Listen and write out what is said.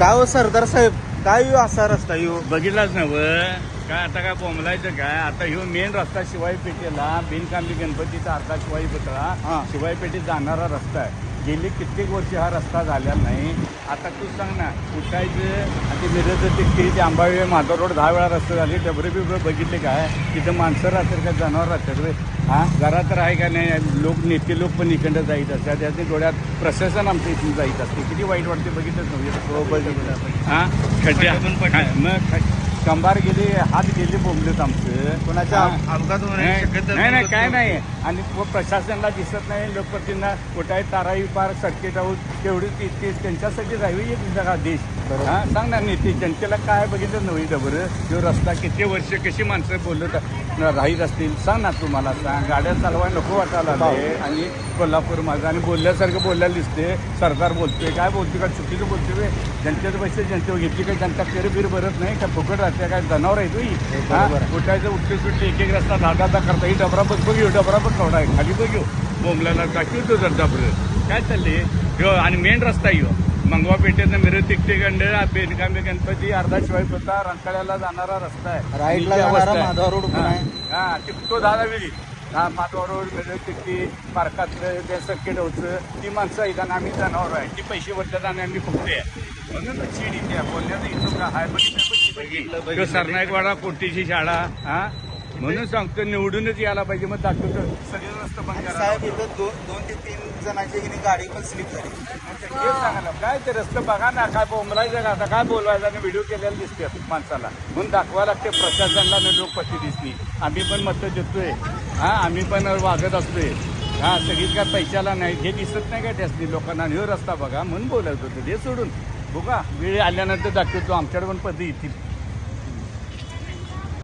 काय हो सरदार साहेब, काय हो असा रस्ता यो? बघितलाच नव्ह काय आता काय बोंबलायचं काय आता ह्यो मेन रस्ता शिवाई पेठेला बिनकामी गणपतीचा अर्धा शिवाई पुतळा हा. शिवाई पेठेत जाणारा रस्ता आहे. गेली कित्येक वर्ष हा रस्ता झालेला नाही. आता तू सांग ना उठायचं आणि मिरज ते आंबावे माधव रोड 10 वेळा रस्ते झाले. डबरे बिबरे बघितले काय तिथं माणसं राहतात का जनावर राहतात रे? हा जरा तर आहे का नाही? लोक नेते लोक पण इकडं जाईत असतात. त्याचे डोळ्यात प्रशासन आमच्या इथून जाईत असते. किती वाईट वाटते बघितलंच नव्हे. बघितलं. हा खड्ड्या मग कंबार गेले हात गेले बोंबलेत आमचं. कोणाच्या हा. अपघात होण्याची शक्यता नाही काय नाही. आणि प्रशासनाला दिसत नाही. लोकप्रतिनिधींना कुठे ताराई पार सर्किट आऊट तेवढीच इतकेच त्यांच्यासाठी राहावी सगळा देश. हा सांग ना नेते जनतेला काय बघितलं नव्हे बरं. तो रस्ता किती वर्ष कशी माणसं बोलत राहीत असतील सांग ना तुम्हाला. सांग गाड्या चालवाय नको वाटायला लागले. आणि कोल्हापूर माझं आणि बोलल्यासारखं बोलायला दिसते. सरकार बोलतोय काय बोलतोय का चुकीचं बोलतोय. जनतेचं पैसे जनतेवर घेतली काय जनता फेर बीर भरत नाही का फुकट राहते काय जनावर आहे तुम्ही. उठायचं उठले सुटले एक रस्ता दहा करता ही डबरा बघ बघ डबरा बघ केवढा आहे खाली बघ बोंबल्याला दाखवतो जर डबरं काय चालले ह्यो. आणि मेन रस्ता ह्यो मंगवा पेठेनं मिरज तिकटेगंड बेनकामी गणपती अर्धा शिवाय होता रंकाळ्याला जाणारा रस्ता आहे. राईटला जाणारा माधव रोड पण आहे. हा तो दादा विधी हा माधव रोड मिरज तिकटी पार्कातलं त्या सर्किट होतं ती माणसं आहेत आणि आम्ही जनावर आहे. ती पैसे भरतात आणि आम्ही फुकते म्हणून चिड इथे बोलण्याचं इथं का आहे बघितलं सरनाईकवाडा कोटीची शाळा हा म्हणून सांगतो निवडूनच यायला पाहिजे. मग दाखवतो सगळे रस्ते बंद करा. साहेब इथं 2 ते 3 जणांची हिने गाडी पण स्लिप झाली. हे सांगायला काय ते रस्ते बघा ना काय बोंबलायचं का आता काय बोलवायचं आणि व्हिडिओ केलेला दिसते माणसाला म्हणून दाखवा लागते प्रशासनाला न लोकप्रतिनिधी. आम्ही पण मतं देतोय हा आम्ही पण वागत असतोय हा सगळीच काय पैशाला नाही. हे दिसत नाही का त्यासनी लोकांना हे रस्ता बघा म्हणून बोलत होतं. हे सोडून बघा वेळ आल्यानंतर दाखवतो आमच्याकडे पण पद्धती येतील.